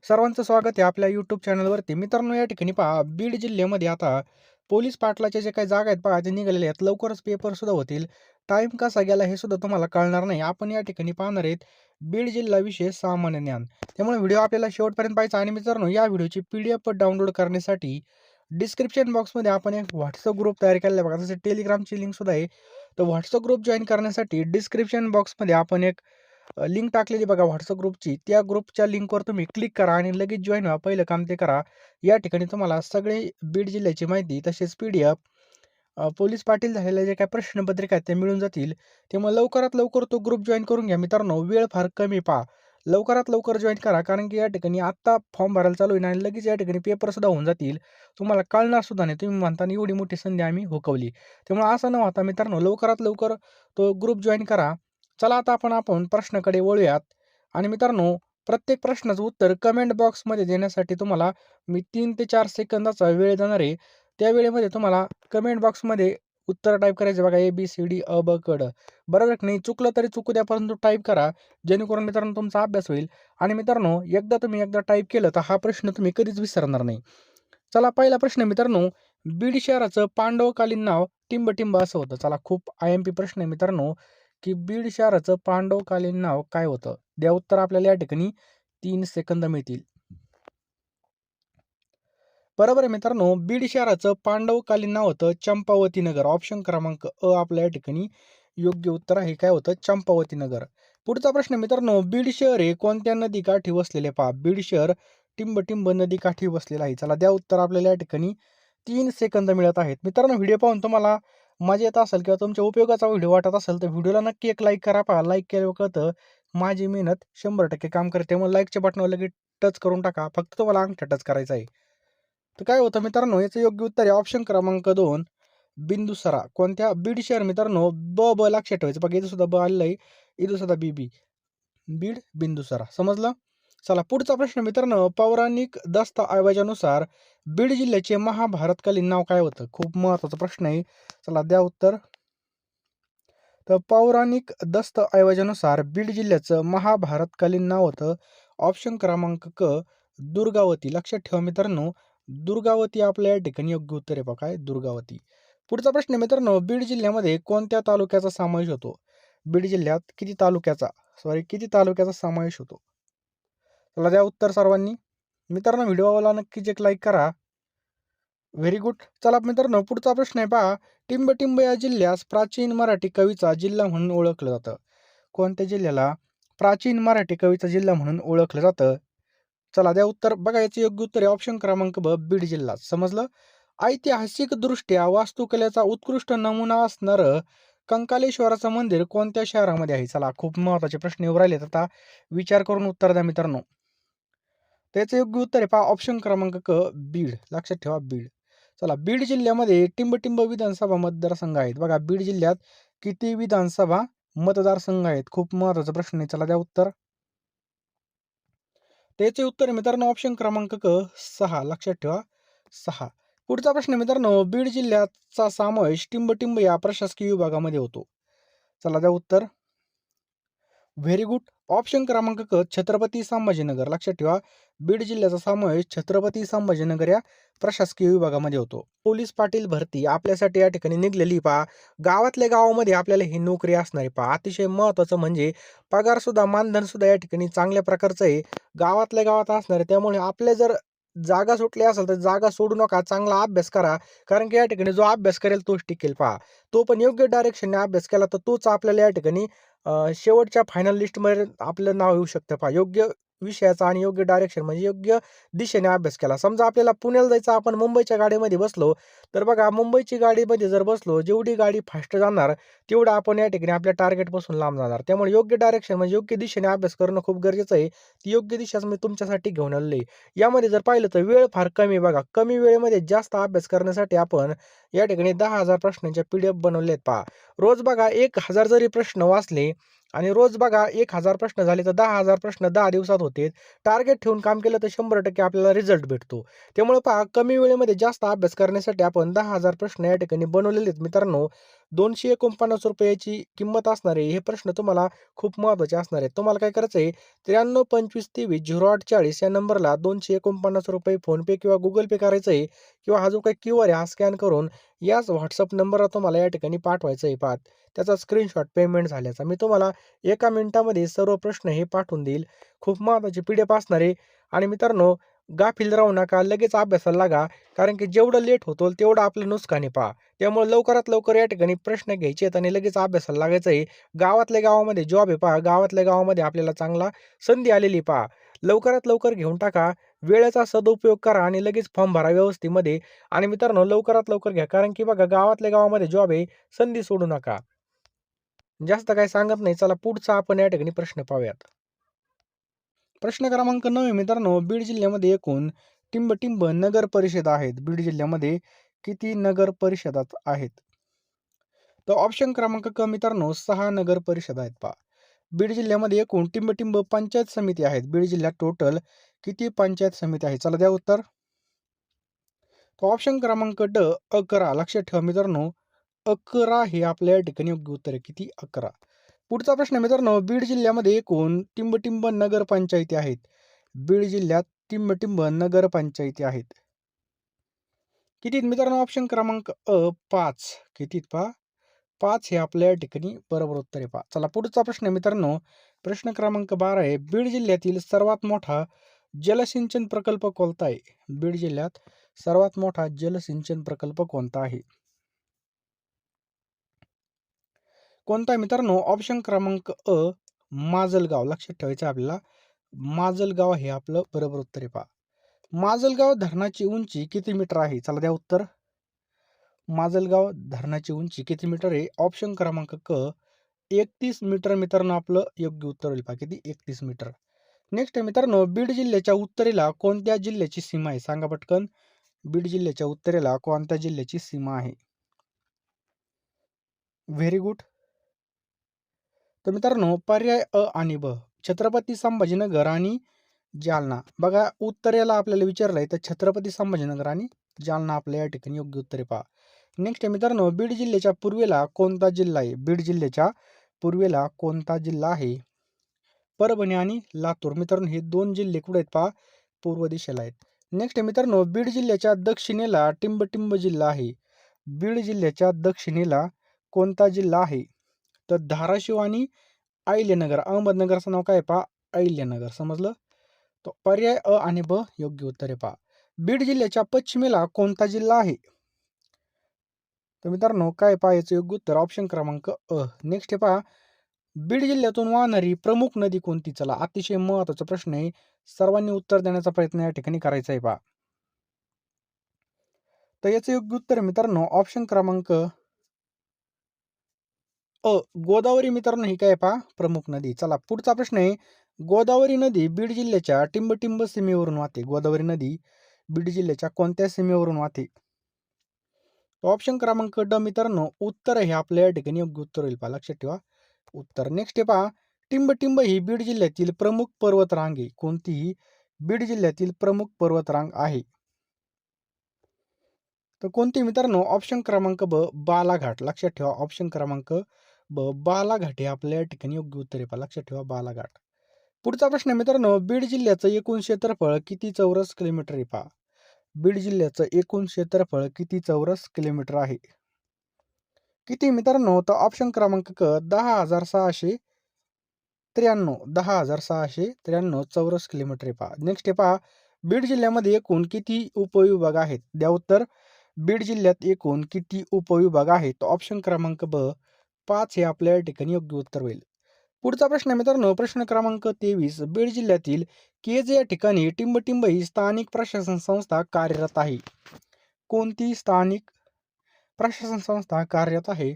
सर्वांचं स्वागत आहे आपल्या YouTube चॅनलवरती. मित्रांनो, या ठिकाणी पहा, बीड जिल्ह्यामध्ये आता पोलीस पाटलाच्या जे काही जागा आहेत पहा, ते निघालेल्या आहेत. लवकरच पेपरसुद्धा होतील. टाईम कसा गेला हे सुद्धा तुम्हाला कळणार नाही. आपण या ठिकाणी पाहणार आहेत बीड जिल्हाविषयी सामान्य ज्ञान. त्यामुळे व्हिडिओ आपल्याला शेवटपर्यंत पाहायचा. आणि मित्रांनो, या व्हिडिओची PDF डाउनलोड करण्यासाठी डिस्क्रिप्शन बॉक्समध्ये आपण एक WhatsApp ग्रुप तयार केलेला आहे बघा. तसं Telegramची लिंकसुद्धा आहे. तर WhatsApp ग्रुप जॉइन करण्यासाठी डिस्क्रिप्शन बॉक्समध्ये आपण एक लिंक टाकलेली बघा WhatsApp ग्रुपची. त्या ग्रुपच्या लिंकवर तुम्ही क्लिक करा आणि लगेच जॉइन व्हा. पहिलं काम ते करा. या ठिकाणी तुम्हाला सगळे बीड जिल्ह्याची माहिती तसेच PDF, पोलीस पाटील झालेल्या जे काही प्रश्नपत्रिका आहेत त्या मिळून जातील. त्यामुळे लवकरात लवकर तो ग्रुप जॉइन करून घ्या. मित्रांनो, वेळ फार कमी पहा. लवकरात लवकर जॉइन करा, कारण की या ठिकाणी आत्ता फॉर्म भरायला चालू आहे आणि लगेच या ठिकाणी पेपरसुद्धा होऊन जातील. तुम्हाला कळणार सुद्धा नाही. तुम्ही म्हणता ना, एवढी मोठी संधी आम्ही हुकवली. त्यामुळे असं न होता मित्रांनो, लवकरात लवकर तो ग्रुप जॉइन करा. चला आता आपण प्रश्नाकडे वळूयात. आणि मित्रांनो, प्रत्येक प्रश्नाचं उत्तर कमेंट बॉक्समध्ये देण्यासाठी तुम्हाला मी 3 ते 4 सेकंदाचा वेळ देणार आहे. त्या वेळेमध्ये तुम्हाला कमेंट बॉक्समध्ये उत्तर टाइप करायचे बघा, ABCD अ, ब, क, ड. बरोबर की नाही? चुकलं तरी चुकू द्या, परंतु टाइप करा. जेणेकरून मित्रांनो तुमचा अभ्यास होईल. आणि मित्रांनो, एकदा टाइप केलं तर हा प्रश्न तुम्ही कधीच विसरणार नाही. चला, पहिला प्रश्न मित्रांनो, बीड शहराचं पांडवकालीन नाव टिंबटिंब असं होतं. चला, खूप IMP प्रश्न आहे मित्रांनो, की बीड शहराचं पांडवकालीन नाव काय होतं? द्या उत्तर. आपल्याला या ठिकाणी 3 सेकंद मिळतील. बरोबर आहे मित्रांनो, बीड शहराचं पांडवकालीन नाव होतं चंपावती नगर. ऑप्शन क्रमांक अ आपल्या या ठिकाणी योग्य उत्तर आहे. काय होतं? चंपावती नगर. पुढचा प्रश्न मित्रांनो, बीड शहर हे कोणत्या नदीकाठी वसलेले? पहा, बीड शहर टिंबटिंब नदीकाठी वसलेलं आहे. चला, द्या उत्तर. आपल्याला या ठिकाणी 3 सेकंद मिळत आहेत. मित्रांनो, व्हिडिओ पाहून तुम्हाला मजा येत असेल किंवा तुमच्या उपयोगाचा व्हिडिओ वाटत असेल तर व्हिडिओला नक्की एक लाईक करा. पहा, लाईक केल्यावर कळतं माझी मेहनत 100% काम करते. त्यामुळे लाईकच्या बटनावर लगेच टच करून टाका. फक्त तुम्हाला अंगठा टच करायचा आहे. तर काय होतं मित्रांनो, याचं योग्य उत्तर आहे ऑप्शन क्रमांक 2 बिंदुसरा. कोणत्या? बीड शहर मित्रांनो, ब लक्षात ठेवायचं. बघा, इथं सुद्धा ब आलेलं आहे, इथं सुद्धा बी. बीड बिंदुसरा. समजलं? चला, पुढचा प्रश्न मित्रांनो, पौराणिक दस्तऐवजानुसार बीड जिल्ह्याचे महाभारतकालीन नाव काय होतं? खूप महत्त्वाचा प्रश्न आहे. चला, द्या उत्तर. तर पौराणिक दस्तऐवजानुसार बीड जिल्ह्याचं महाभारतकालीन नाव होतं ऑप्शन क्रमांक क दुर्गावती. लक्षात ठेवा मित्रांनो, दुर्गावती आपल्या या ठिकाणी योग्य उत्तर आहे. बघा, काय? दुर्गावती. पुढचा प्रश्न मित्रांनो, बीड जिल्ह्यामध्ये कोणत्या तालुक्याचा समावेश होतो? बीड जिल्ह्यात किती तालुक्याचा समावेश होतो? चला, द्या उत्तर सर्वांनी. मित्रांनो, व्हिडिओला नक्कीच एक लाईक करा. Very good. चला मित्रांनो, पुढचा प्रश्न आहे पहा, टिंबटिंब या जिल्ह्यास प्राचीन मराठी कवीचा जिल्हा म्हणून ओळखलं जातं. कोणत्या जिल्ह्याला प्राचीन मराठी कवीचा जिल्हा म्हणून ओळखलं जातं? चला, द्या उत्तर. बघा, याचं योग्य उत्तर आहे ऑप्शन क्रमांक ब बीड जिल्हा. समजलं? ऐतिहासिकदृष्ट्या वास्तुकलेचा उत्कृष्ट नमुना असणारं कंकालेश्वराचं मंदिर कोणत्या शहरामध्ये आहे? चला, खूप महत्त्वाचे प्रश्न येऊ राहिलेत. आता विचार करून उत्तर द्या मित्रांनो. त्याचं योग्य उत्तर आहे पहा ऑप्शन क्रमांक क बीड. लक्षात ठेवा, बीड. चला, बीड जिल्ह्यामध्ये टिंबटिंब विधानसभा मतदारसंघ आहेत. बघा, बीड जिल्ह्यात किती विधानसभा मतदारसंघ आहेत? खूप महत्त्वाचा प्रश्न आहे. चला, द्या उत्तर. त्याचे उत्तर आहे मित्रांनो ऑप्शन क्रमांक क 6. लक्षात ठेवा, 6. पुढचा प्रश्न मित्रांनो, बीड जिल्ह्याचा समावेश टिंबटिंब या प्रशासकीय विभागामध्ये होतो. चला, द्या उत्तर. Very good. ऑप्शन क्रमांक क छत्रपती संभाजीनगर. लक्षात ठेवा, बीड जिल्ह्याचा समावेश छत्रपती संभाजीनगर या प्रशासकीय विभागामध्ये होतो. पोलीस पाटील भरती आपल्यासाठी या ठिकाणी निघलेली पहा, गावातल्या गावामध्ये आपल्याला ही नोकरी असणार आहे. पहा, अतिशय महत्त्वाचं म्हणजे पगार सुद्धा, मानधन सुद्धा या ठिकाणी चांगल्या प्रकारचं आहे. गावातल्या गावात असणार आहे. त्यामुळे आपल्या जर जागा सुटली असेल तर जागा सोडू नका. चांगला अभ्यास करा, कारण की या ठिकाणी जो अभ्यास करेल तोच टिकेल. पहा, तो पण योग्य डायरेक्शनने अभ्यास केला तर तोच आपल्याला या ठिकाणी शेवटच्या फायनल लिस्टमध्ये आपलं नाव येऊ शकतं. पहा, योग्य विषयाचा आणि योग्य डायरेक्शन म्हणजे योग्य दिशेने अभ्यास केला. समजा आपल्याला पुण्याला जायचं, आपण मुंबईच्या गाडीमध्ये बसलो, तर बघा, मुंबईची गाडीमध्ये जर बसलो, जेवढी गाडी फास्ट जाणार तेवढं आपण या ठिकाणी आपल्या टार्गेटपासून लांब जाणार. त्यामुळे योग्य डायरेक्शन म्हणजे योग्य दिशेने अभ्यास करणं खूप गरजेचं आहे. ती योग्य दिशाच मी तुमच्यासाठी घेऊन आलेली आहे. यामध्ये जर पाहिलं तर वेळ फार कमी आहे. बघा, कमी वेळेमध्ये जास्त अभ्यास करण्यासाठी आपण या ठिकाणी 10,000 प्रश्नांच्या PDF बनवले आहेत. पहा, रोज बघा 1,000 जरी प्रश्न वाचले आणि रोज बघा 1,000 प्रश्न झाले तर 10,000 प्रश्न 10 दिवसात होते. टार्गेट ठेवून काम केलं तर 100% आपल्याला रिझल्ट भेटतो. त्यामुळे पहा, कमी वेळेमध्ये जास्त अभ्यास करण्यासाठी आपण 10,000 प्रश्न या ठिकाणी बनवलेले आहेत मित्रांनो. 249 रुपयाची किंमत असणार आहे. हे प्रश्न तुम्हाला खूप महत्त्वाचे असणार आहेत. तुम्हाला काय करायचं आहे 93 25 23 08 40 या नंबरला 249 रुपये फोनपे किंवा गुगल पे करायचं आहे किंवा हा जो काही QR आहे हा स्कॅन करून याच WhatsApp नंबरला तुम्हाला या ठिकाणी पाठवायचं आहे. पहा त्याचा स्क्रीनशॉट पेमेंट झाल्याचा. मी तुम्हाला 1 मिनिटामध्ये सर्व प्रश्न हे पाठवून देईल. खूप महत्त्वाची PDF असणार आहे आणि मित्रांनो गाफील राहू नका. लगेच अभ्यासाला लागा. कारण की जेवढं लेट होतो तेवढं आपलं नुकसान आहे पहा. त्यामुळे लवकरात लवकर या ठिकाणी प्रश्न घ्यायचे आहेत आणि लगेच अभ्यासाला लागायचं आहे. गावातल्या गावामध्ये जॉब आहे पहा. गावातल्या गावामध्ये आपल्याला चांगला संधी आलेली पहा. लवकरात लवकर घेऊन टाका. वेळेचा सदुपयोग करा आणि लगेच फॉर्म भरा व्यवस्थेमध्ये आणि मित्रांनो लवकरात लवकर घ्या. कारण की बघा गावातल्या गावामध्ये जॉब आहे. संधी सोडू नका. जास्त काही सांगत नाही. चला पुढचा आपण या ठिकाणी प्रश्न पाहूयात. प्रश्न क्रमांक 9 मित्रांनो, बीड जिल्ह्यामध्ये एकूण टिंब नगर परिषदा आहेत. बीड जिल्ह्यामध्ये किती नगर परिषदा आहेत? तर ऑप्शन क्रमांक क मित्रांनो 6 नगर परिषदा आहेत पहा. बीड जिल्ह्यामध्ये एकूण टिंब पंचायत समिती आहेत. बीड जिल्ह्यात टोटल किती पंचायत समिती आहेत? चला द्या उत्तर. तर ऑप्शन क्रमांक ड 11. लक्षात ठेवा मित्रांनो 11 हे आपल्या या ठिकाणी योग्य उत्तर आहे. किती? 11. पुढचा प्रश्न मित्रांनो, बीड जिल्ह्यामध्ये एकूण टिंब नगरपंचायती आहेत. बीड जिल्ह्यात टिंब नगरपंचायती आहेत. किती आहेत मित्रांनो? ऑप्शन क्रमांक 5. किती आहेत पहा? 5 हे आपल्या या ठिकाणी बरोबर उत्तर आहे पहा. चला पुढचा प्रश्न आहे मित्रांनो, प्रश्न क्रमांक 12 आहे. बीड जिल्ह्यातील सर्वात मोठा जलसिंचन प्रकल्प कोणता आहे? बीड जिल्ह्यात सर्वात मोठा जलसिंचन प्रकल्प कोणता आहे? कोणता आहे मित्रांनो? ऑप्शन क्रमांक माजलगाव. लक्षात ठेवायचं आपल्याला. माजलगाव हे आपलं बरोबर उत्तर आहे पहा. माजलगाव धरणाची उंची किती मीटर आहे? चला द्या उत्तर. माजलगाव धरणाची उंची किती मीटर आहे? ऑप्शन क्रमांक क 31 मीटर मित्रांनो आपलं योग्य उत्तर होईल पहा. किती? 31 मीटर. नेक्स्ट आहे मित्रांनो, बीड जिल्ह्याच्या उत्तरेला कोणत्या जिल्ह्याची सीमा आहे? सांगा पटकन. बीड जिल्ह्याच्या उत्तरेला कोणत्या जिल्ह्याची सीमा आहे? Very good. तर मित्रांनो पर्याय अ आणि ब. छत्रपती संभाजीनगर आणि जालना. बघा उत्तरेला आपल्याला विचारलं आहे तर छत्रपती संभाजीनगर आणि जालना आपल्या या ठिकाणी योग्य उत्तर आहे पहा. नेक्स्ट आहे मित्रांनो, बीड जिल्ह्याच्या पूर्वेला कोणता जिल्हा आहे? बीड जिल्ह्याच्या पूर्वेला कोणता जिल्हा आहे? परभणी आणि लातूर. मित्रांनो हे 2 जिल्हे कुठे आहेत पहा? पूर्व दिशेला आहेत. नेक्स्ट आहे मित्रांनो, बीड जिल्ह्याच्या दक्षिणेला टिंब जिल्हा आहे. बीड जिल्ह्याच्या दक्षिणेला कोणता जिल्हा आहे? तर धाराशिव आणि अहिल्यानगर. अहमदनगरचं नाव काय आहे पहा? अहिल्यानगर. समजलं? तर पर्याय अ आणि ब योग्य उत्तर आहे पहा. बीड जिल्ह्याच्या पश्चिमेला कोणता जिल्हा आहे? तर मित्रांनो काय पहा याचं योग्य उत्तर ऑप्शन क्रमांक अ. नेक्स्ट आहे पहा, बीड जिल्ह्यातून वाहणारी प्रमुख नदी कोणती? चला अतिशय महत्त्वाचा प्रश्न आहे. सर्वांनी उत्तर देण्याचा प्रयत्न या ठिकाणी करायचा आहे पहा. तर याचं योग्य उत्तर आहे मित्रांनो ऑप्शन क्रमांक अ. गोदावरी मित्रांनो ही काय आहे पहा? प्रमुख नदी. चला पुढचा प्रश्न आहे. गोदावरी नदी बीड जिल्ह्याच्या टिंब सीमेवरून वाहते. गोदावरी नदी बीड जिल्ह्याच्या कोणत्या सीमेवरून वाहते? ऑप्शन क्रमांक ड मित्रांनो उत्तर हे आपल्या या ठिकाणी योग्य उत्तर होईल पहा. लक्षात ठेवा उत्तर. नेक्स्ट आहे पहा, टिंब ही बीड जिल्ह्यातील प्रमुख पर्वतरांग आहे. कोणतीही बीड जिल्ह्यातील प्रमुख पर्वतरांग आहे. तर कोणती मित्रांनो? ऑप्शन क्रमांक ब बालाघाट. लक्षात ठेवा ऑप्शन क्रमांक ब बालाघाट हे आपल्या या ठिकाणी योग्य उत्तर आहे पहा. लक्षात ठेवा बालाघाट. पुढचा प्रश्न आहे मित्रांनो, बीड जिल्ह्याचं एकूण क्षेत्रफळ किती चौरस किलोमीटर आहे पहा. बीड जिल्ह्याचं एकूण क्षेत्रफळ किती चौरस किलोमीटर आहे? किती मित्रांनो? तर ऑप्शन क्रमांक क 10,693 10,693 चौरस किलोमीटर आहे पहा. नेक्स्ट आहे पहा, बीड जिल्ह्यामध्ये एकूण किती उपविभाग आहेत? द्या उत्तर. बीड जिल्ह्यात एकूण किती उपविभाग आहेत? तर ऑप्शन क्रमांक ब 5 हे आपल्या या ठिकाणी योग्य उत्तर होईल. पुढचा प्रश्न आहे मित्रांनो, प्रश्न क्रमांक 23. बीड जिल्ह्यातील केज या ठिकाणी टिंब ही स्थानिक प्रशासन संस्था कार्यरत आहे. कोणती स्थानिक प्रशासन संस्था कार्यरत आहे?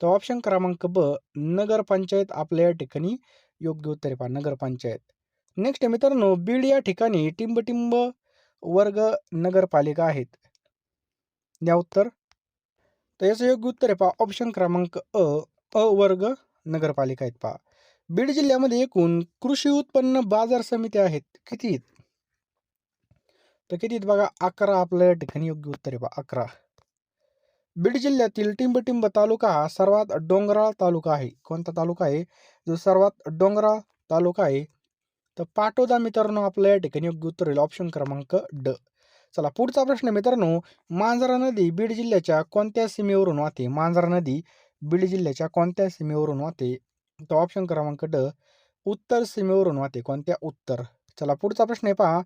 तर ऑप्शन क्रमांक ब नगरपंचायत आपल्या या ठिकाणी योग्य उत्तर आहे पहा. नगरपंचायत. नेक्स्ट आहे मित्रांनो, बीड या ठिकाणी टिंब वर्ग नगरपालिका आहेत. द्या उत्तर. तर याचं योग्य उत्तर आहे पहा ऑप्शन क्रमांक अ वर्ग नगरपालिका आहेत पहा. बीड जिल्ह्यामध्ये एकूण कृषी उत्पन्न बाजार समिती आहेत. किती आहेत? तर किती आहेत बघा 11 आपल्या या ठिकाणी योग्य उत्तर आहे पहा 11. बीड जिल्ह्यातील टिंबटिंब तालुका हा सर्वात डोंगराळ तालुका आहे. कोणता तालुका आहे जो सर्वात डोंगराळ तालुका आहे? तर पाटोदा मित्रांनो आपलं या ठिकाणी योग्य उत्तर होईल ऑप्शन क्रमांक ड. चला पुढचा प्रश्न मित्रांनो, मांजरा नदी बीड जिल्ह्याच्या कोणत्या सीमेवरून वाहते? मांजरा नदी बीड जिल्ह्याच्या कोणत्या सीमेवरून वाहते? तर ऑप्शन क्रमांक ड, उत्तर सीमेवरून वाहते. कोणत्या? उत्तर. चला पुढचा प्रश्न आहे पहा,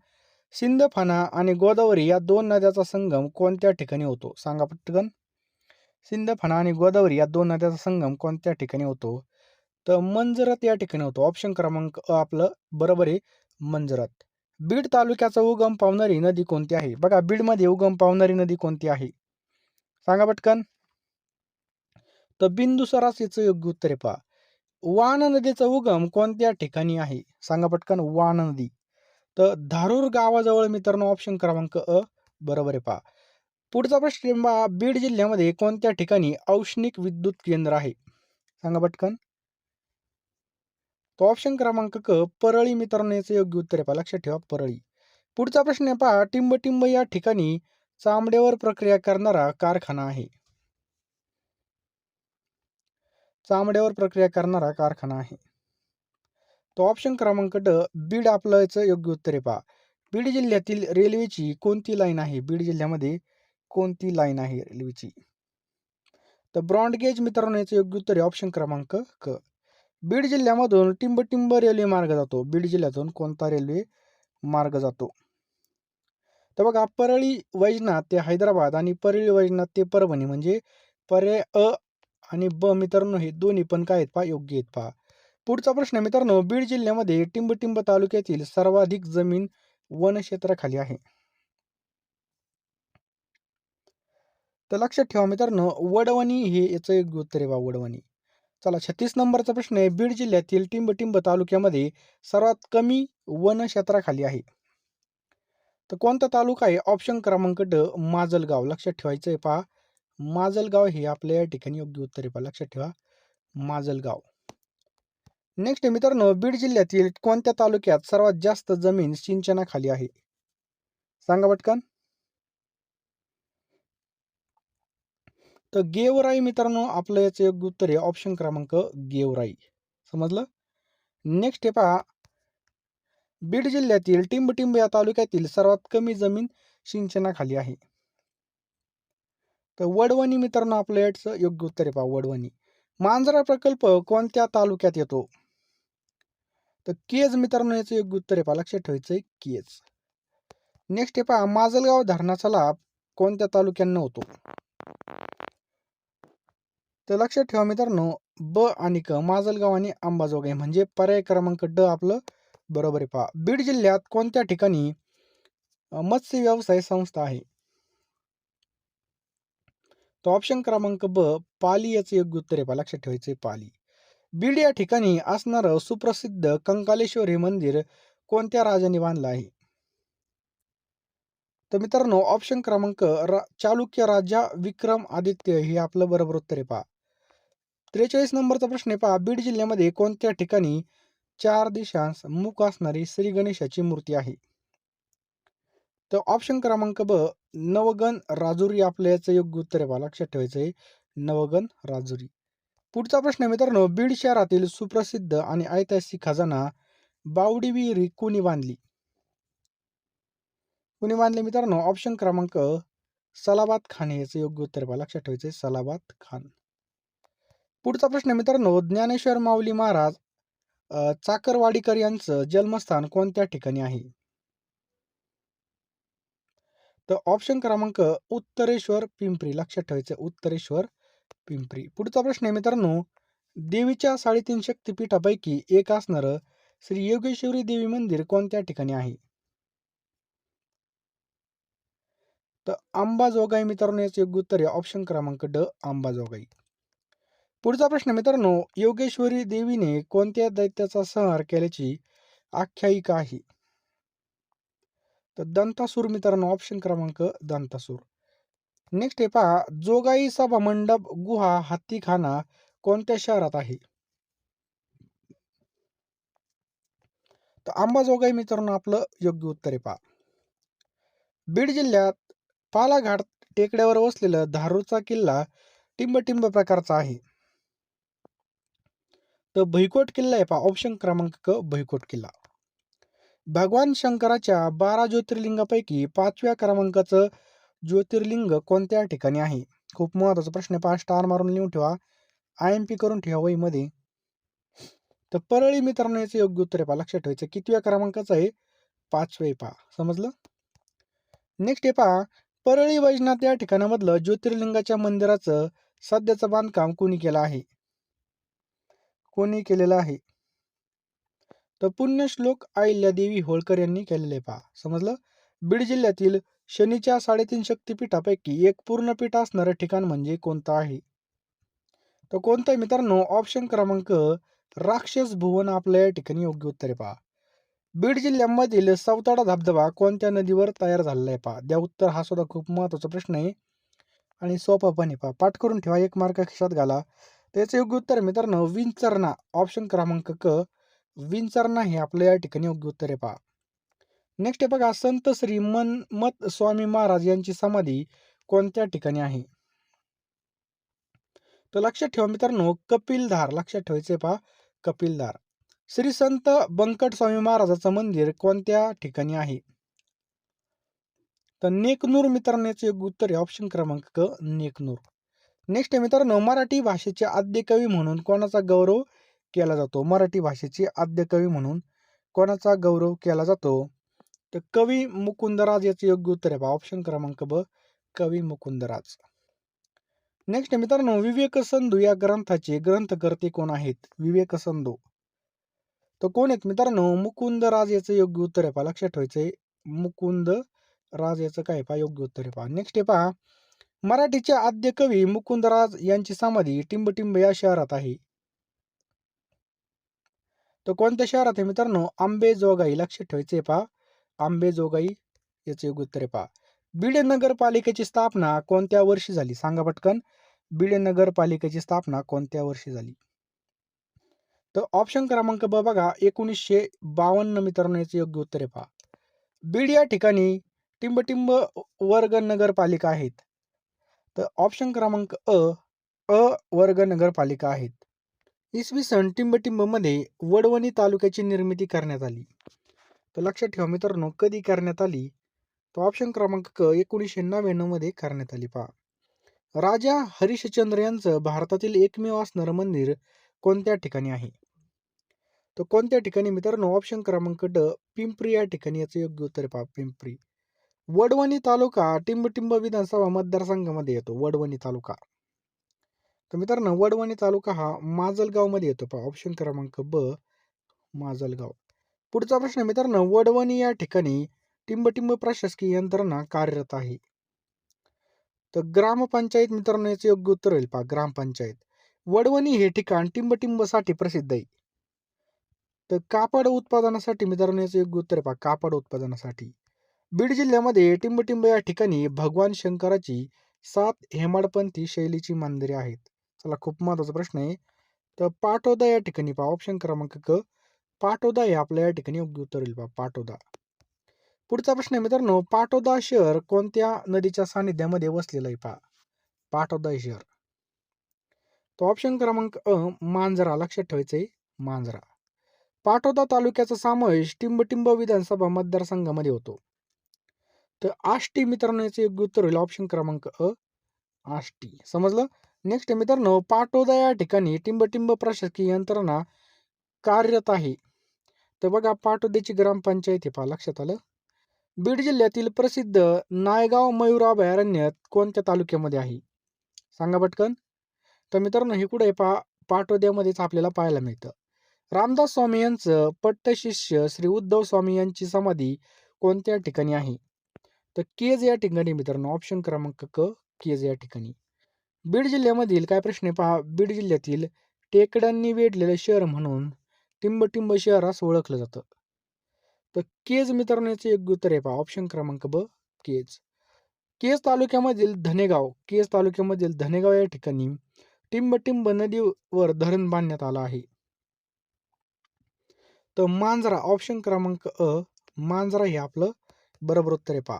सिंदफणा आणि गोदावरी या दोन नद्याचा संगम कोणत्या ठिकाणी होतो? सांगा पटकन. सिंदफणा आणि गोदावरी या दोन नद्याचा संगम कोणत्या ठिकाणी होतो? तर मंजरत या ठिकाणी होतो. ऑप्शन क्रमांक अ आपलं बरोबर आहे, मंजरत. बीड तालुक्याचा उगम पावणारी नदी कोणती आहे? बघा बीडमध्ये उगम पावणारी नदी कोणती आहे? सांगा पटकन. तर बिंदुसरास याचं योग्य उत्तर आहे पहा. वारणा नदीचा उगम कोणत्या ठिकाणी आहे? सांगा पटकन. वारणा नदी. तर धारूर गावाजवळ मित्रांनो ऑप्शन क्रमांक अ बरोबर आहे पहा. पुढचा प्रश्न आहे पहा, बीड जिल्ह्यामध्ये कोणत्या ठिकाणी औष्णिक विद्युत केंद्र आहे? सांगा पटकन. तो ऑप्शन क्रमांक क परळी मित्रांनो याचं योग्य उत्तर आहे पहा. लक्षात ठेवा परळी. पुढचा प्रश्न आहे पहा, टिंबटिंब या ठिकाणी चामड्यावर प्रक्रिया करणारा कारखाना आहे. चामड्यावर प्रक्रिया करणारा कारखाना आहे. तो ऑप्शन क्रमांक ड बीड आपलं याचं योग्य उत्तर आहे पहा. बीड जिल्ह्यातील रेल्वेची कोणती लाईन आहे? बीड जिल्ह्यामध्ये कोणती लाईन आहे रेल्वेची? तर ब्रॉड गेज मित्रांनो याचं योग्य उत्तर आहे ऑप्शन क्रमांक क. बीड जिल्ह्यामधून टिंबटिंब रेल्वे मार्ग जातो. बीड जिल्ह्यातून कोणता रेल्वे मार्ग जातो? तर बघा परळी वैजनाथ ते हैदराबाद आणि परळी वैजनाथ ते परभणी म्हणजे पर्याय अ आणि ब मित्रांनो हे दोन्ही पण काय आहेत पहा, योग्य आहेत पहा. पुढचा प्रश्न मित्रांनो, बीड जिल्ह्यामध्ये टिंबटिंब तालुक्यातील सर्वाधिक जमीन वनक्षेत्राखाली आहे. तर लक्षात ठेवा मित्रांनो, वडवणी हे याचं योग्य उत्तर आहे पहा, वडवणी. चला 36 नंबरचा प्रश्न आहे, बीड जिल्ह्यातील टिंबटिंब तालुक्यामध्ये सर्वात कमी वनक्षेत्राखाली आहे. तर कोणता तालुका आहे? ऑप्शन क्रमांक ड माजलगाव. लक्षात ठेवायचं आहे पहा, माजलगाव हे आपल्या या ठिकाणी योग्य उत्तर आहे पहा. लक्षात ठेवा माजलगाव. नेक्स्ट मित्रांनो, बीड जिल्ह्यातील कोणत्या तालुक्यात सर्वात जास्त जमीन सिंचनाखाली आहे? सांगा पटकन. तर गेवराई मित्रांनो आपलं याचं योग्य उत्तर आहे ऑप्शन क्रमांक गेवराई. समजलं. नेक्स्ट आहे पहा, बीड जिल्ह्यातील टिंबटिंब या तालुक्यातील सर्वात कमी जमीन सिंचनाखाली आहे. तर वडवणी मित्रांनो आपलं याचं योग्य उत्तर आहे पहा, वडवणी. मांजरा प्रकल्प कोणत्या तालुक्यात येतो? तर केज मित्रांनो याचं योग्य उत्तर आहे पहा. लक्षात ठेवायचं केज. नेक्स्ट आहे पहा, माजलगाव धरणाचा लाभ कोणत्या तालुक्यांना होतो? तर लक्षात ठेवा मित्रांनो, ब आणि क माजलगाव आणि अंबाजोगाई म्हणजे पर्याय क्रमांक ड आपलं बरोबर आहे पहा. बीड जिल्ह्यात कोणत्या ठिकाणी मत्स्य व्यवसाय संस्था आहे? तो ऑप्शन क्रमांक ब पाली याचं योग्य उत्तर आहे पहा. लक्षात ठेवायचं पाली. बीड या ठिकाणी असणारं सुप्रसिद्ध कंकालेश्वर हे मंदिर कोणत्या राजाने बांधलं आहे? तर मित्रांनो ऑप्शन क्रमांक चालुक्य राजा विक्रम आदित्य हे आपलं बरोबर उत्तर आहे पहा. 43 नंबरचा प्रश्न आहे पहा, बीड जिल्ह्यामध्ये कोणत्या ठिकाणी 4 दिशांस मुख असणारी श्री गणेशाची मूर्ती आहे? तर ऑप्शन क्रमांक ब नवगण राजुरी आपलं याचं योग्य उत्तर आहे पहा. लक्षात ठेवायचं आहे नवगण राजुरी. पुढचा प्रश्न आहे मित्रांनो, बीड शहरातील सुप्रसिद्ध आणि ऐतिहासिक खजाना बावडी विहिरी कोणी बांधली? कोणी बांधली मित्रांनो? ऑप्शन क्रमांक सलाबाद खान याचं योग्य उत्तर आहे पहा. लक्षात ठेवायचं आहे सलाबाद खान. पुढचा प्रश्न आहे मित्रांनो, ज्ञानेश्वर माऊली महाराज चाकरवाडीकर यांचं जन्मस्थान कोणत्या ठिकाणी आहे? तर ऑप्शन क्रमांक उत्तरेश्वर पिंपरी. लक्षात ठेवायचं उत्तरेश्वर पिंपरी. पुढचा प्रश्न आहे मित्रांनो, देवीच्या 3.5 शक्तिपीठापैकी एक असणारं श्री योगेश्वरी देवी मंदिर कोणत्या ठिकाणी आहे? तर अंबाजोगाई मित्रांनो याचं योग्य उत्तर आहे ऑप्शन क्रमांक ड अंबाजोगाई. पुढचा प्रश्न मित्रांनो, योगेश्वरी देवीने कोणत्या दैत्याचा संहार केल्याची आख्यायिका आहे? तर दंतासूर मित्रांनो ऑप्शन क्रमांक दंतासूर. नेक्स्ट आहे पहा, जोगाई सभा मंडप गुहा हत्तीखाना कोणत्या शहरात आहे? तर अंबाजोगाई मित्रांनो आपलं योग्य उत्तर आहे पहा. बीड जिल्ह्यात पालाघाट टेकड्यावर वसलेला धारूरचा किल्ला टिंबटिंब प्रकारचा आहे? तर भुईकोट किल्ला आहे पहा, ऑप्शन क्रमांक क भुईकोट किल्ला. भगवान शंकराच्या 12 ज्योतिर्लिंगापैकी 5व्या क्रमांकाचं ज्योतिर्लिंग कोणत्या ठिकाणी आहे? खूप महत्त्वाचा प्रश्न आहे पहा, स्टार मारून लिहून ठेवा, IMP करून ठेवा वहीमध्ये. तर परळी मित्रांनो याचं योग्य उत्तर आहे पहा, लक्षात ठेवायचं. कितव्या क्रमांकाचं आहे? 5वे पहा, समजलं? नेक्स्ट आहे पहा, परळी वैजनाथ या ठिकाणामधलं ज्योतिर्लिंगाच्या मंदिराचं सध्याचं बांधकाम कोणी केलं आहे? कोणी केलेलं आहे? तर पुण्यश्लोक अहिल्यादेवी होळकर यांनी केलेले आहे पहा, समजलं? बीड जिल्ह्यातील शनीच्या 3.5 शक्तिपीठापैकी एक पूर्ण पीठ असणारं ठिकाण म्हणजे कोणतं आहे? तर कोणतं आहे मित्रांनो? ऑप्शन क्रमांक राक्षस भुवन आपल्या या ठिकाणी योग्य उत्तर आहे पहा. बीड जिल्ह्यामधील सवताडा धबधबा कोणत्या नदीवर तयार झालेला आहे पहा? द्या उत्तर. हा सुद्धा खूप महत्त्वाचा प्रश्न आहे आणि सोपा पण आहे पहा. पाठ करून ठेवा, 1 मार्क खिशात घाला. त्याचं योग्य उत्तर आहे मित्रांनो विंचरणा, ऑप्शन क्रमांक क विंचरणा हे आपल्या या ठिकाणी योग्य उत्तर आहे पहा. नेक्स्ट आहे बघा, संत श्री मत स्वामी महाराज यांची समाधी कोणत्या ठिकाणी आहे? तर लक्षात ठेवा मित्रांनो, कपिलधार, लक्षात ठेवायचंय पहा, कपिलधार. श्री संत बंकट स्वामी महाराजाचं मंदिर कोणत्या ठिकाणी आहे? तर नेकनूर मित्रांनो याचं योग्य उत्तर आहे ऑप्शन क्रमांक क नेकनूर. नेक्स्ट आहे मित्रांनो, मराठी भाषेचे आद्यकवी म्हणून कोणाचा गौरव केला जातो? मराठी भाषेचे आद्यकवी म्हणून कोणाचा गौरव केला जातो? तर कवी मुकुंदराज याचं योग्य उत्तर आहे पहा, ऑप्शन क्रमांक ब कवी मुकुंदराज. नेक्स्ट आहे मित्रांनो, विवेक सिंधू या ग्रंथाचे ग्रंथकर्ते कोण आहेत? विवेक सिंधू. तर कोण आहेत मित्रांनो? मुकुंदराज याचं योग्य उत्तर आहे पहा, लक्षात ठेवायचंय. मुकुंद राज याचं काय पहा योग्य उत्तर आहे पहा. नेक्स्ट आहे पहा, मराठीचे आद्य कवी मुकुंदराज यांची समाधी टिंबटिंब या शहरात आहे. तर कोणत्या शहरात आहे मित्रांनो? अंबेजोगाई, लक्षात ठेवायचंय पहा, अंबेजोगाई याचं योग्य उत्तर आहे पहा. बीड नगरपालिकेची स्थापना कोणत्या वर्षी झाली? सांगा पटकन. बीड नगरपालिकेची स्थापना कोणत्या वर्षी झाली? तर ऑप्शन क्रमांक ब बघा, 1952 मित्रांनो याचं योग्य उत्तर आहे पहा. बीड या ठिकाणी टिंबटिंब वर्ग नगरपालिका आहेत. तर ऑप्शन क्रमांक अ वर्ग नगरपालिका आहेत. इसवी सन टिंबटिंबमध्ये वडवणी तालुक्याची निर्मिती करण्यात आली. तर लक्षात ठेवा मित्रांनो, कधी करण्यात आली? तर ऑप्शन क्रमांक क 1999 मध्ये करण्यात आली पहा. राजा हरिश्चंद्र यांचं भारतातील एकमेव असणारं मंदिर कोणत्या ठिकाणी आहे? तर कोणत्या ठिकाणी मित्रांनो? ऑप्शन क्रमांक ड पिंपरी या ठिकाणी याचं योग्य उत्तर आहे पहा, पिंपरी. वडवणी तालुका टिंबटिंब विधानसभा मतदारसंघामध्ये येतो, वडवणी तालुका. तर मित्रांनो, वडवणी तालुका हा माजलगाव मध्ये येतो पहा, ऑप्शन क्रमांक ब माजलगाव. पुढचा प्रश्न मित्रांनो, वडवणी या ठिकाणी टिंबटिंब प्रशासकीय यंत्रणा कार्यरत आहे. तर ग्रामपंचायत मित्रांनो याचं योग्य उत्तर होईल पहा, ग्रामपंचायत. वडवणी हे ठिकाण टिंबटिंबसाठी प्रसिद्ध आहे. तर कापड उत्पादनासाठी मित्रांनो याचं योग्य उत्तर आहे पहा, कापड उत्पादनासाठी. बीड जिल्ह्यामध्ये टिंबटिंब या ठिकाणी भगवान शंकराची 7 हेमाडपंथी शैलीची मंदिरे आहेत. चला, खूप महत्वाचा प्रश्न आहे. तर पाटोदा या ठिकाणी पहा, ऑप्शन क्रमांक क पाटोदा हे आपल्या या ठिकाणी योग्य उत्तर होईल पहा, पाटोदा. पुढचा प्रश्न आहे मित्रांनो, पाटोदा शहर कोणत्या नदीच्या सानिध्यामध्ये वसलेलं आहे पहा, पाटोदा हे शहर. तो ऑप्शन क्रमांक अ मांजरा, लक्षात ठेवायचंय, मांजरा. पाटोदा तालुक्याचा समावेश टिंबटिंब विधानसभा मतदारसंघामध्ये होतो. तर आष्टी मित्रांनो याचं योग्य उत्तर होईल ऑप्शन क्रमांक अ आष्टी, समजलं? नेक्स्ट मित्रांनो, पाटोदा या ठिकाणी टिंबटिंब प्रशासकीय यंत्रणा कार्यरत आहे. तर बघा, पाटोद्याची ग्रामपंचायत आहे पहा, लक्षात आलं? बीड जिल्ह्यातील प्रसिद्ध नायगाव मयूर अभयारण्य कोणत्या तालुक्यामध्ये आहे? सांगा पटकन. तर मित्रांनो, हे कुठे आहे पहा, पाटोद्यामध्येच आपल्याला पाहायला मिळतं. रामदास स्वामी यांचं पट्टशिष्य श्री उद्धव स्वामी यांची समाधी कोणत्या ठिकाणी आहे? तर केज या ठिकाणी मित्रांनो, ऑप्शन क्रमांक क केज या ठिकाणी. बीड जिल्ह्यामधील काय प्रश्न आहे पहा, बीड जिल्ह्यातील टेकड्यांनी वेढलेलं शहर म्हणून टिंबटिंब शहरास ओळखलं जातं. तर केज मित्रांनो याचं योग्य उत्तर आहे पहा, ऑप्शन क्रमांक ब केज. केज तालुक्यामधील धनेगाव या ठिकाणी टिंबटिंब नदीवर धरण बांधण्यात आलं आहे. तर मांजरा, ऑप्शन क्रमांक अ मांजरा हे आपलं बरोबर उत्तर आहे पहा.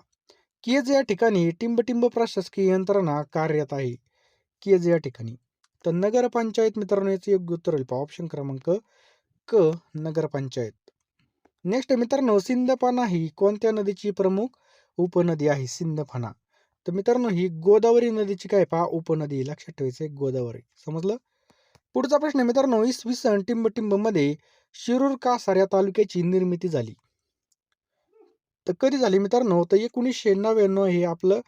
केज या ठिकाणी टिंबटिंब प्रशासकीय यंत्रणा कार्यरत आहे. केज या ठिकाणी. तर नगरपंचायत मित्रांनो याचं योग्य उत्तर होईल पहा ऑप्शन क्रमांक क नगरपंचायत. नेक्स्ट मित्रांनो सिंदफणा ही कोणत्या नदीची प्रमुख उपनदी आहे? सिंदफणा. तर मित्रांनो ही गोदावरी नदीची काय पहा उपनदी लक्षात ठेवायचं गोदावरी. समजलं? पुढचा प्रश्न मित्रांनो इसवी सन टिंबटिंब मध्ये शिरूर कासार या तालुक्याची निर्मिती झाली. तर कधी झाली मित्रांनो? तर 1999 हे आपलं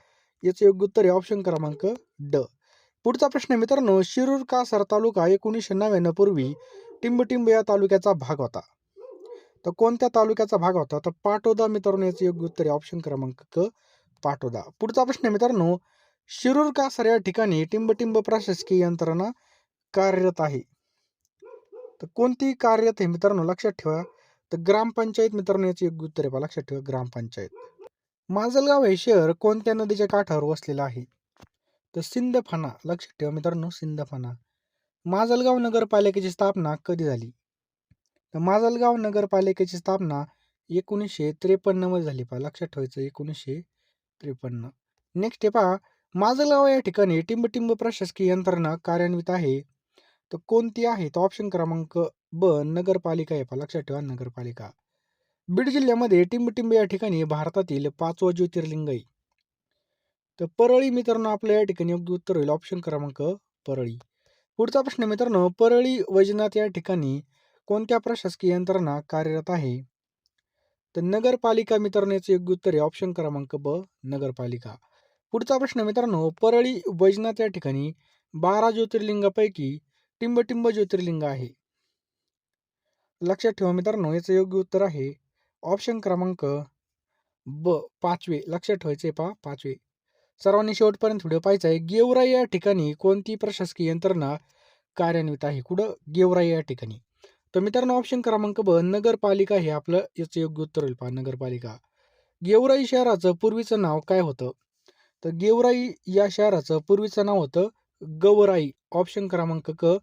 याचं योग्य उत्तर आहे ऑप्शन क्रमांक ड. पुढचा प्रश्न मित्रांनो शिरूर कासार तालुका 1999 पूर्वी टिंबटिंब या तालुक्याचा भाग होता. तर कोणत्या तालुक्याचा भाग होता? तर पाटोदा मित्रांनो याचं योग्य उत्तर आहे ऑप्शन क्रमांक क पाटोदा. पुढचा प्रश्न मित्रांनो शिरूर कासार या ठिकाणी टिंबटिंब प्रशासकीय यंत्रणा कार्यरत आहे. तर कोणती कार्यरत आहे मित्रांनो लक्षात ठेवा. तर ग्रामपंचायत मित्रांनो याचे योग्य उत्तर आहे पहा लक्षात ठेवा ग्रामपंचायत. माजलगाव हे शहर कोणत्या नदीच्या काठावर वसलेलं आहे? तर सिंदफणा लक्षात ठेवा मित्रांनो सिंदफणा. माजलगाव नगरपालिकेची स्थापना कधी झाली? तर माजलगाव नगरपालिकेची स्थापना 1953 मध्ये झाली पहा लक्षात ठेवायचं 1953. नेक्स्ट आहे पहा माजलगाव या ठिकाणी टिंबटिंब प्रशासकीय यंत्रणा कार्यान्वित आहे. तर कोणती आहे? तर ऑप्शन क्रमांक ब नगरपालिका आहे पहा लक्षात ठेवा नगरपालिका. बीड जिल्ह्यामध्ये टिंबटिंब या ठिकाणी भारतातील 5वं ज्योतिर्लिंग आहे. तर परळी मित्रांनो आपल्या या ठिकाणी योग्य उत्तर होईल ऑप्शन क्रमांक परळी. पुढचा प्रश्न मित्रांनो परळी वैजनाथ या ठिकाणी कोणत्या प्रशासकीय यंत्रणा कार्यरत आहे? तर नगरपालिका मित्रांनो याचं योग्य उत्तर आहे ऑप्शन क्रमांक ब नगरपालिका. पुढचा प्रश्न मित्रांनो परळी वैजनाथ या ठिकाणी 12 ज्योतिर्लिंगापैकी टिंबटिंब ज्योतिर्लिंग आहे. लक्षात ठेवा मित्रांनो याचं योग्य उत्तर आहे ऑप्शन क्रमांक ब 5वे. लक्षात ठेवायचे पहा 5वे. सर्वांनी शेवटपर्यंत व्हिडिओ पाहायचा आहे. गेवराई या ठिकाणी कोणती प्रशासकीय यंत्रणा कार्यान्वित आहे? कुठं? गेवराई या ठिकाणी. तर मित्रांनो ऑप्शन क्रमांक ब नगरपालिका हे आपलं याचं योग्य उत्तर होईल पहा नगरपालिका. गेवराई शहराचं पूर्वीचं नाव काय होतं? तर गेवराई या शहराचं पूर्वीचं नाव होतं गौराई. ऑप्शन क्रमांक क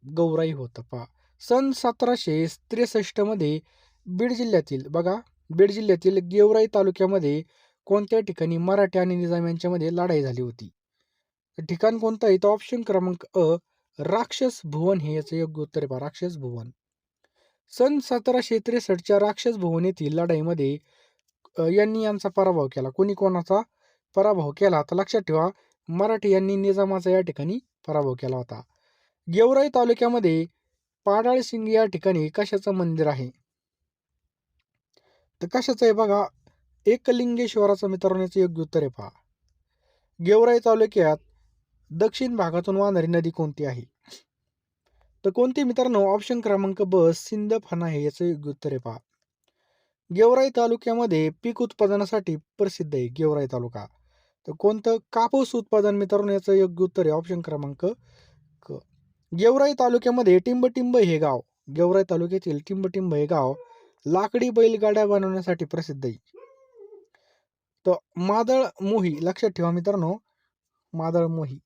गौराई होतं पहा. सन 1763 मध्ये बीड जिल्ह्यातील बघा बीड जिल्ह्यातील गेवराई तालुक्यामध्ये कोणत्या ठिकाणी मराठी आणि निजाम यांच्यामध्ये लढाई झाली होती? ठिकाण कोणतं आहे? तर ऑप्शन क्रमांक अ राक्षस भुवन हे याचं योग्य उत्तर आहे पहा राक्षस भुवन. सन 1763च्या राक्षस भुवन येथील लढाईमध्ये यांनी यांचा पराभव केला. कोणी कोणाचा पराभव केला? तर लक्षात ठेवा मराठी यांनी निजामाचा या ठिकाणी पराभव केला होता. गेवराई तालुक्यामध्ये पाडाळसिंग या ठिकाणी कशाचं मंदिर आहे? तर कशाचं आहे बघा एकलिंगेश्वराचं मित्रांनो याचं योग्य उत्तर आहे पहा. गेवराई तालुक्यात दक्षिण भागातून वाहणारी नदी कोणती आहे? तर कोणती मित्रांनो ऑप्शन क्रमांक ब सिंदफणा आहे याचं योग्य उत्तर आहे पहा. गेवराई तालुक्यामध्ये पीक उत्पादनासाठी प्रसिद्ध आहे गेवराई तालुका. तर कोणतं? कापूस उत्पादन मित्रांनो याचं योग्य उत्तर आहे ऑप्शन क्रमांक क. गेवराई तालुक्यामध्ये टिंबटिंब हे गाव गेवराई तालुक्यातील टिंबटिंब हे गाव लाकडी बैलगाड्या बनवण्यासाठी प्रसिद्ध आहे. तर मादळ मोही लक्षात ठेवा मित्रांनो मादळ मोही.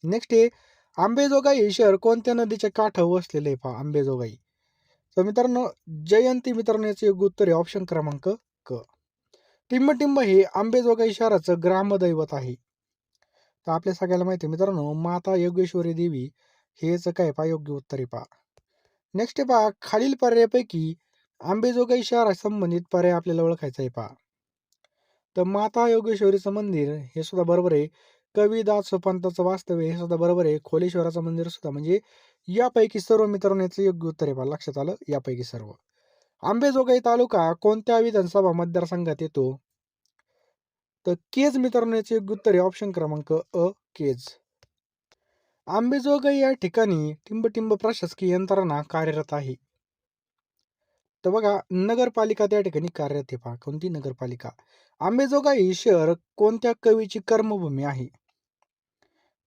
नेक्स्ट आहे आंबेजोगाई हे शहर कोणत्या नदीच्या काठावर वसलेले आहे पहा आंबेजोगाई. तर मित्रांनो जयंती मित्रांनो याचं योग्य उत्तर आहे ऑप्शन क्रमांक क. टिंबटिंब हे आंबेजोगाई शहराचं ग्रामदैवत आहे. तर आपल्या सगळ्याला माहिती आहे मित्रांनो माता योगेश्वरी देवी हेच काय पहा योग्य उत्तर आहे पहा. नेक्स्ट आहे पहा खालील पर्यायापैकी आंबेजोगाई शहरा संबंधित पर्याय आपल्याला ओळखायचा आहे पहा. तर माता योगेश्वरीचं मंदिर हे सुद्धा बरोबर आहे. कविदास पंताचं वास्तव्य हे सुद्धा बरोबर आहे. खोलेश्वराचं मंदिर सुद्धा म्हणजे यापैकी सर्व मित्रांनो याचं योग्य उत्तर आहे पहा लक्षात आलं यापैकी सर्व. आंबेजोगाई तालुका कोणत्या विधानसभा मतदारसंघात येतो? तर केज मित्रांनो याचे योग्य उत्तर आहे ऑप्शन क्रमांक अ केज. आंबेजोगाई या ठिकाणी टिंबटिंब प्रशासकीय यंत्रणा कार्यरत आहे. तर बघा नगरपालिका त्या ठिकाणी कार्यरत आहे पहा कोणती नगरपालिका. आंबेजोगाई शहर कोणत्या कवीची कर्मभूमी आहे?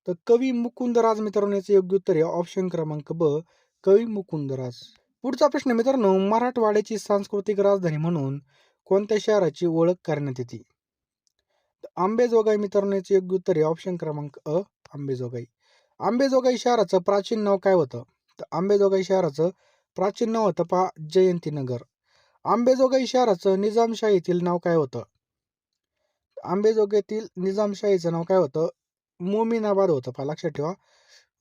तर कवी मुकुंदराज मित्रांनो याचे योग्य उत्तर आहे ऑप्शन क्रमांक ब कवी मुकुंदराज. पुढचा प्रश्न मित्रांनो मराठवाड्याची सांस्कृतिक राजधानी म्हणून कोणत्या शहराची ओळख करण्यात येते? आंबेजोगाई मित्रांनो याचे योग्य उत्तर आहे ऑप्शन क्रमांक अ आंबेजोगाई. आंबेजोगाई शहराचं प्राचीन नाव काय होतं? तर आंबेजोगाई शहराचं प्राचीन नाव होतं पहा जयंतीनगर. आंबेजोगाई शहराचं निजामशाहीतील नाव काय होतं? आंबेजोगाईतील निजामशाहीचं नाव काय होतं? मोमीनाबाद होतं. पहा लक्षात ठेवा,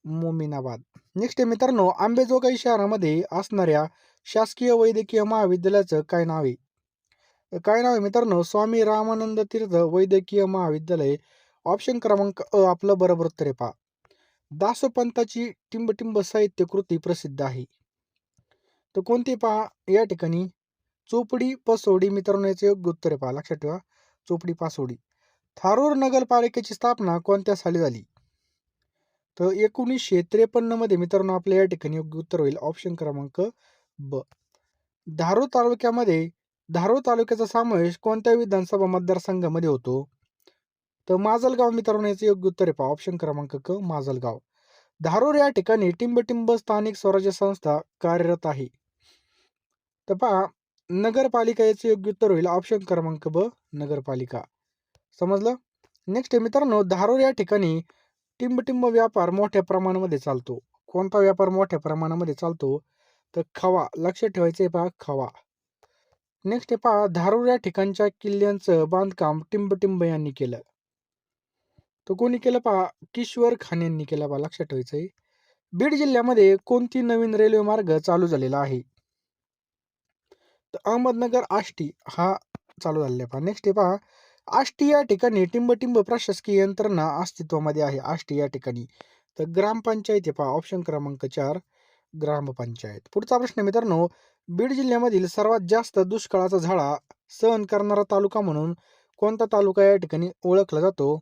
मोमीनाबाद. नेक्स्ट आहे मित्रांनो, अंबेजोगाई शहरामध्ये असणाऱ्या शासकीय वैद्यकीय महाविद्यालयाचं काय नाव आहे? काय नाव आहे मित्रांनो? स्वामी रामानंद तीर्थ वैद्यकीय महाविद्यालय. ऑप्शन क्रमांक अ आपलं बरोबर उत्तर आहे. पहा, दासोपंताची टिंबटिंब साहित्य कृती प्रसिद्ध आहे. तर कोणती पहा या ठिकाणी? चोपडी पसोडी. मित्रांनो याचं योग्य उत्तर आहे. पहा लक्षात ठेवा, चोपडी पासोडी. थारूर नगरपालिकेची स्थापना कोणत्या साली झाली? तर 1953 मध्ये. मित्रांनो आपल्या या ठिकाणी योग्य उत्तर होईल ऑप्शन क्रमांक ब. धारूर तालुक्यामध्ये धारूर तालुक्याचा समावेश कोणत्या विधानसभा मतदारसंघामध्ये होतो? तर माजलगाव. मित्रांनो याचं योग्य उत्तर आहे. पहा ऑप्शन क्रमांक क माजलगाव. धारूर या ठिकाणी टिंबटिंब स्थानिक स्वराज्य संस्था कार्यरत आहे. तर पहा, नगरपालिका याचं योग्य उत्तर होईल ऑप्शन क्रमांक ब नगरपालिका. समजलं? नेक्स्ट आहे मित्रांनो, धारूर या ठिकाणी टिंबटिंब व्यापार मोठ्या प्रमाणामध्ये चालतो. कोणता व्यापार मोठ्या प्रमाणामध्ये चालतो? तर खवा. लक्षात ठेवायचं आहे. पहा खवा. नेक्स्ट आहे पहा, धारूर या ठिकाणच्या किल्ल्यांचं बांधकाम टिंबटिंब यांनी केलं. तर कोणी केलं? पहा, किश्वर खान यांनी केलं. पहा लक्षात ठेवायचं आहे. बीड जिल्ह्यामध्ये कोणती नवीन रेल्वे मार्ग चालू झालेला आहे? तर अहमदनगर आष्टी हा चालू झालेला आहे. पहा नेक्स्ट आहे पहा, आष्टी या ठिकाणी टिंबटिंब प्रशासकीय यंत्रणा अस्तित्वामध्ये आहे. आष्टी या ठिकाणी तर ग्रामपंचायत आहे. पहा ऑप्शन क्रमांक 4 ग्रामपंचायत. पुढचा प्रश्न मित्रांनो, बीड जिल्ह्यामधील सर्वात जास्त दुष्काळाचा झळा सहन करणारा तालुका म्हणून कोणता तालुका या ठिकाणी ओळखला जातो?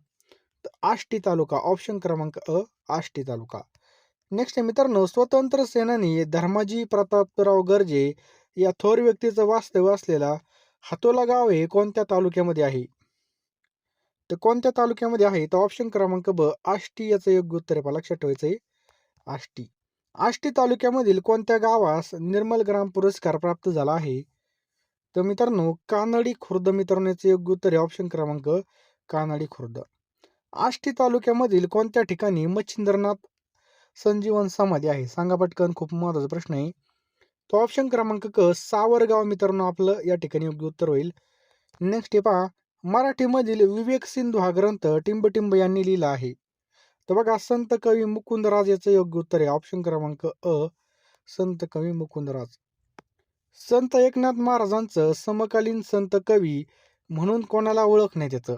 तर आष्टी तालुका. ऑप्शन क्रमांक अ आष्टी तालुका. नेक्स्ट आहे मित्रांनो, स्वतंत्र सेनानी धर्माजी प्रतापराव गर्जे या थोर व्यक्तीचं वास्तव्य असलेला हातोला गाव हे कोणत्या तालुक्यामध्ये आहे? तर कोणत्या तालुक्यामध्ये आहे? तर ऑप्शन क्रमांक ब आष्टी याचं योग्य उत्तर आहे. पहा लक्षात ठेवायचं आहे, आष्टी. आष्टी तालुक्यामधील कोणत्या गावास निर्मल ग्राम पुरस्कार प्राप्त झाला आहे? तर मित्रांनो कानडी खुर्द. मित्रांनो याचं योग्य उत्तर आहे ऑप्शन क्रमांक कानडी खुर्द. आष्टी तालुक्यामधील कोणत्या ठिकाणी मच्छिंद्रनाथ संजीवन समाधी आहे? सांगा पटकन, खूप महत्वाचा प्रश्न आहे. तो ऑप्शन क्रमांक क सावरगाव. मित्रांनो आपलं या ठिकाणी योग्य उत्तर होईल. नेक्स्ट हे पहा, मराठीमधील विवेक सिंधू हा ग्रंथ टिंबटिंब यांनी लिहिला आहे. तर बघा, संत कवी मुकुंदराज याचं योग्य उत्तर आहे ऑप्शन क्रमांक अ संत कवी मुकुंदराज. संत एकनाथ महाराजांचं समकालीन संत कवी म्हणून कोणाला ओळखण्यात येतं?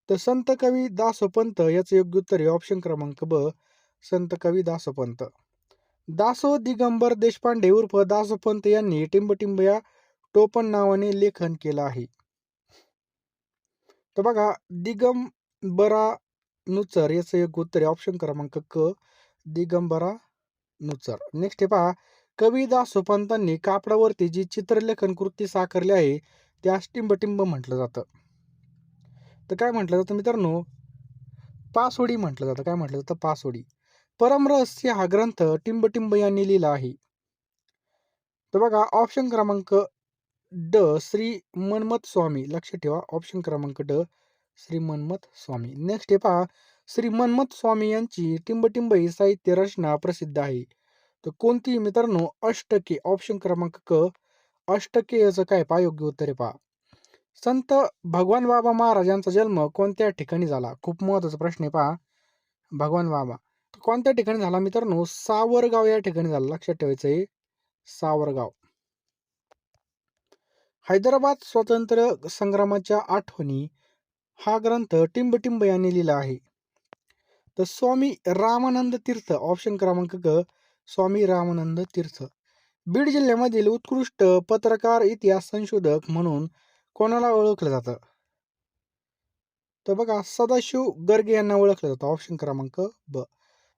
तर संत कवी दासोपंत याचं योग्य उत्तर आहे ऑप्शन क्रमांक ब संत कवी दासोपंत. दासो दिगंबर देशपांडे उर्फ दासोपंत यांनी टिंबटिंब या टोपण नावाने लेखन केलं आहे. तर बघा, दिगंबरा नुचर याचं योग्य उत्तर आहे ऑप्शन क्रमांक क दिगंबरा नुचर. नेक्स्ट हे पहा, कवी दासोपंतांनी कापडावरती जी चित्रलेखन कृती साकारली आहे त्यास टिंबटिंब म्हटलं जातं. तर काय म्हटलं जातं मित्रांनो? पासोडी म्हटलं जातं. काय म्हटलं जातं? पासोडी. परमरहस्य हा ग्रंथ टिंबटिंब यांनी लिहिला आहे. तर बघा, ऑप्शन क्रमांक ड श्री मनमथ स्वामी. लक्षात ठेवा ऑप्शन क्रमांक ड श्री मनमथ स्वामी. नेक्स्ट हे पहा, श्री मनमथ स्वामी यांची टिंबटिंब ही साहित्य रचना प्रसिद्ध आहे. तर कोणती? मित्रांनो अष्टके. ऑप्शन क्रमांक क अष्टके याचं काय? पहा योग्य उत्तर आहे. पहा, संत भगवान बाबा महाराज यांचा जन्म कोणत्या ठिकाणी झाला? खूप महत्वाचा प्रश्न आहे. पहा, भगवान बाबा कोणत्या ठिकाणी झाला? मित्रांनो सावरगाव या ठिकाणी झाला. लक्षात ठेवायचं आहे, सावरगाव. हैदराबाद स्वातंत्र्य संग्रामाच्या आठवणी हा ग्रंथ टिंबटिंब यांनी लिहिला आहे. तर स्वामी रामानंद तीर्थ. ऑप्शन क्रमांक क स्वामी रामानंद तीर्थ. बीड जिल्ह्यामधील उत्कृष्ट पत्रकार इतिहास संशोधक म्हणून कोणाला ओळखलं जातं? तर बघा, सदाशिव गर्गे यांना ओळखलं जातं ऑप्शन क्रमांक ब.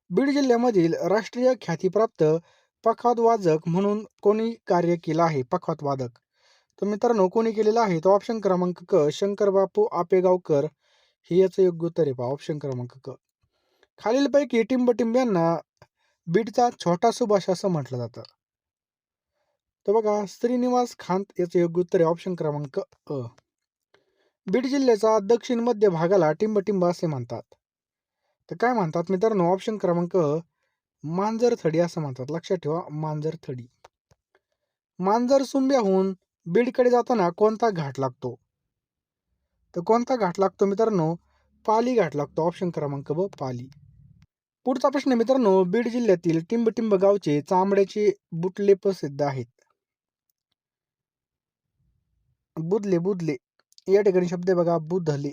बीड जिल्ह्यामधील राष्ट्रीय ख्यातीप्राप्त पखातवादक म्हणून कोणी कार्य केलं आहे? पखातवादक. तर मित्रांनो कोणी केलेलं आहे? तर ऑप्शन क्रमांक क शंकरबापू आपेगावकर हे याचं योग्य उत्तर आहे. पहा ऑप्शन क्रमांक क. खालीलपैकी टिंबटिंब यांना बीडचा छोटा सुभाष असं म्हटलं जातं. तर बघा, श्रीनिवास खांत याचं योग्य उत्तर आहे ऑप्शन क्रमांक अ. बीड जिल्ह्याचा दक्षिण मध्य भागाला टिंबटिंब असे म्हणतात. तर काय म्हणतात मित्रांनो? ऑप्शन क्रमांक मांजरथडी असं म्हणतात. लक्षात ठेवा, मांजरथडी. मांजरसुंब्याहून बीडकडे जाताना कोणता घाट लागतो? तर कोणता घाट लागतो मित्रांनो? पाली घाट लागतो. ऑप्शन क्रमांक ब पाली. पुढचा प्रश्न मित्रांनो, बीड जिल्ह्यातील टिंबटिंब गावचे चांबड्याचे बुटले प्रसिद्ध आहेत. बुधले बुधले या ठिकाणी शब्द आहे बघा, बुधले.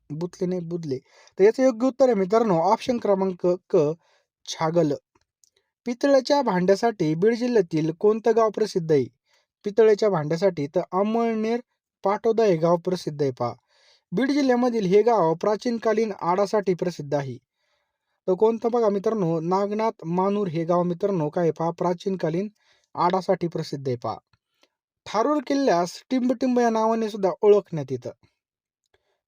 बुधले नाही, बुधले. तर याचं योग्य उत्तर आहे मित्रांनो ऑप्शन क्रमांक क छागल. पितळेच्या भांड्यासाठी बीड जिल्ह्यातील कोणतं गाव प्रसिद्ध आहे? पितळेच्या भांड्यासाठी तर अमळनेर पाटोदा हे गाव प्रसिद्ध आहे पहा. बीड जिल्ह्यामधील हे गाव प्राचीनकालीन आडासाठी प्रसिद्ध आहे. तर कोणतं बघा मित्रांनो, नागनाथ मानूर हे गाव मित्रांनो काय पहा, प्राचीनकालीन आडासाठी प्रसिद्ध आहे पहा. थारूर किल्ल्यास टिंबटिंब या नावाने सुद्धा ओळखण्यात येतं.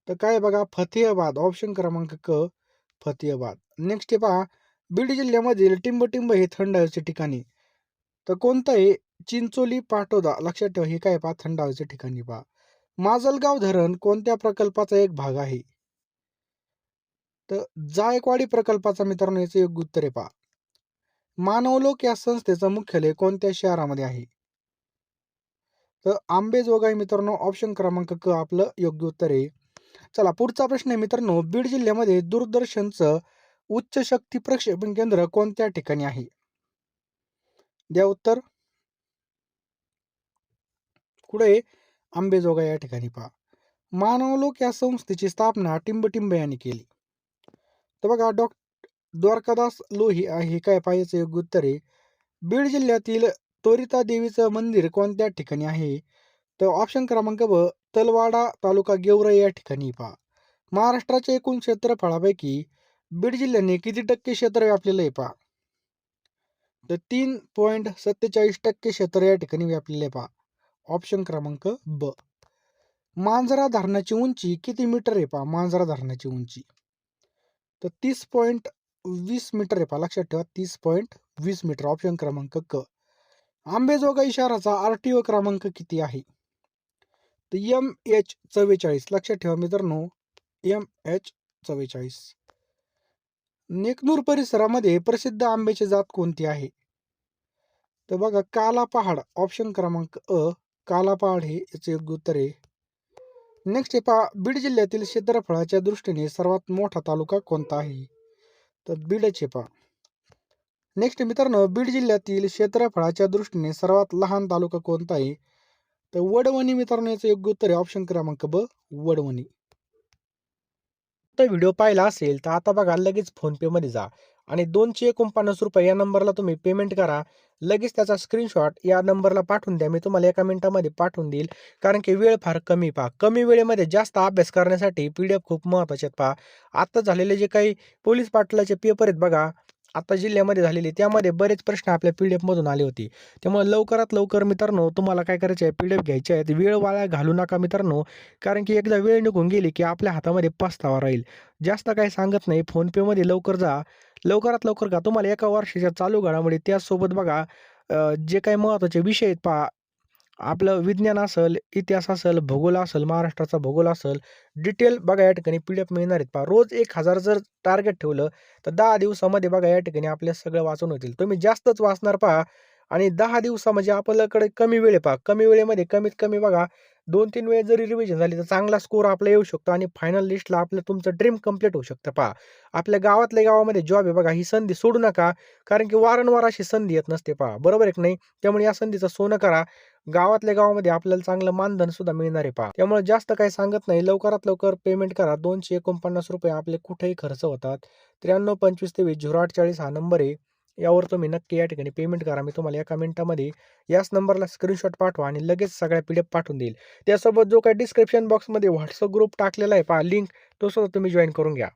तर काय बघा, फतेहाबाद. ऑप्शन क्रमांक क फतेहाबाद. नेक्स्ट आहे पहा, बीड जिल्ह्यामधील टिंबटिंब हे थंड हवेचे ठिकाणी. तर कोणतं आहे? चिंचोली पाटोदा. लक्षात ठेवा, हे काय पहा, थंड हवेचे ठिकाणी पहा. माजलगाव धरण कोणत्या प्रकल्पाचा एक भाग आहे? तर जायकवाडी प्रकल्पाचा मित्रांनो याचं योग्य उत्तर आहे पहा. मानवलोक या संस्थेचं मुख्यालय कोणत्या शहरामध्ये आहे? तर अंबेजोगाई मित्रांनो. ऑप्शन क्रमांक क आपलं योग्य उत्तर आहे. चला पुढचा प्रश्न आहे मित्रांनो, बीड जिल्ह्यामध्ये दूरदर्शनचं उच्च शक्ती प्रक्षेपण केंद्र कोणत्या ठिकाणी आहे? द्या उत्तर. कुठे? अंबेजोगाई या ठिकाणी पहा. मानवलोक या संस्थेची स्थापना टिंबटिंब यांनी केली. तर बघा, द्वारकादास लोही हे काय पाहायचं योग्य उत्तर आहे. बीड जिल्ह्यातील त्वरिता देवीचं मंदिर कोणत्या ठिकाणी आहे? तर ऑप्शन क्रमांक ब तलवाडा तालुका गेवराई या ठिकाणी पहा. महाराष्ट्राच्या एकूण क्षेत्रफळापैकी बीड जिल्ह्याने किती टक्के क्षेत्र व्यापलेलं आहे पहा? तर 3.47% क्षेत्र या ठिकाणी व्यापलेलं आहे पहा. ऑप्शन क्रमांक ब. मांजरा धरणाची उंची किती मीटर आहे पहा? मांजरा धरणाची उंची तर 30.20 मीटर आहे पहा. लक्षात ठेवा, 30.20 मीटर. ऑप्शन क्रमांक क. अंबेजोगाई शहराचा RTO क्रमांक किती आहे? तर MH44. लक्षात ठेवा मित्रांनो, MH44. नेकनूर परिसरामध्ये प्रसिद्ध आंब्याची जात कोणती आहे? तर बघा, काला पहाड. ऑप्शन क्रमांक अ काला पहाड हे याचे योग्य उत्तर आहे. नेक्स्ट आहे पहा, बीड जिल्ह्यातील क्षेत्रफळाच्या दृष्टीने सर्वात मोठा तालुका कोणता आहे? तर बीडच आहे पहा. नेक्स्ट मित्रांनो, बीड जिल्ह्यातील क्षेत्रफळाच्या दृष्टीने सर्वात लहान तालुका कोणता आहे? तर वडवणी मित्रांनो याचं योग्य उत्तर आहे. ऑप्शन क्रमांक ब वडवणी. तर व्हिडिओ पाहिला असेल तर आता बघा, लगेच फोनपेमध्ये जा आणि ₹249 या नंबरला तुम्ही पेमेंट करा. लगेच त्याचा स्क्रीनशॉट या नंबरला पाठवून द्या. मी तुम्हाला 1 मिनिटामध्ये पाठवून देईल. कारण की वेळ फार कमी पहा. कमी वेळेमध्ये जास्त अभ्यास करण्यासाठी PDF खूप महत्त्वाचे आहेत पहा. आता झालेले जे काही पोलीस पाटलाचे पेपर आहेत बघा, आता जिल्ह्यामध्ये झालेले, त्यामध्ये बरेच प्रश्न आपल्या PDF मधून आले होते. त्यामुळे लवकरात लवकर मित्रांनो तुम्हाला काय करायचे आहे, PDF घ्यायचे आहेत. वेळ वाया घालू नका मित्रांनो. कारण की एकदा वेळ निघून गेली की आपल्या हातामध्ये पस्तावा राहील. जास्त काही सांगत नाही. फोनपेमध्ये लवकर जा. लवकरात लवकर का तुम्हाला एका वर्षाच्या चालू घडामोडी त्याचसोबत बघा जे काही महत्त्वाचे विषय आहेत पहा. आपलं विज्ञान असेल, इतिहास असेल, भूगोल असेल, महाराष्ट्राचा भूगोल असेल, डिटेल बघा या ठिकाणी PDF मिळणार आहेत पहा. रोज 1000 जर टार्गेट ठेवलं तर 10 दिवसामध्ये बघा या ठिकाणी आपल्या सगळं वाचून होतील. तुम्ही जास्तच वाचणार पहा आणि 10 दिवसा म्हणजे आपल्याकडे कमी वेळ आहे पहा. कमी वेळेमध्ये कमीत कमी बघा 2-3 वेळेस जरी रिव्हिजन झाली तर चांगला स्कोर आपला येऊ शकतो आणि फायनल लिस्टला आपलं तुमचं ड्रीम कंप्लीट होऊ शकतं पहा. आपल्या गावातल्या गावामध्ये जॉब आहे बघा, ही संधी सोडू नका. कारण की वारंवार अशी संधी येत नसते पहा. बरोबर आहे की नाही? त्यामुळे या संधीचं सोनं करा. गावातल्या गावामध्ये आपल्याला चांगलं मानधन सुद्धा मिळणार आहे पहा. त्यामुळे जास्त काही सांगत नाही. लवकरात लवकर पेमेंट करा. ₹249 आपले कुठेही खर्च होतात. 9325230840 हा नंबर आहे. यावर तुम्ही नक्की या ठिकाणी पेमेंट करा. मी तुम्हाला 1 मिनिटामध्ये याच नंबरला स्क्रीनशॉट पाठवा आणि लगेच सगळ्या PDF पाठवून देईल. त्यासोबत जो काही डिस्क्रिप्शन बॉक्समध्ये WhatsApp ग्रुप टाकलेला आहे पहा लिंक, तो सुद्धा तुम्ही जॉइन करून घ्या.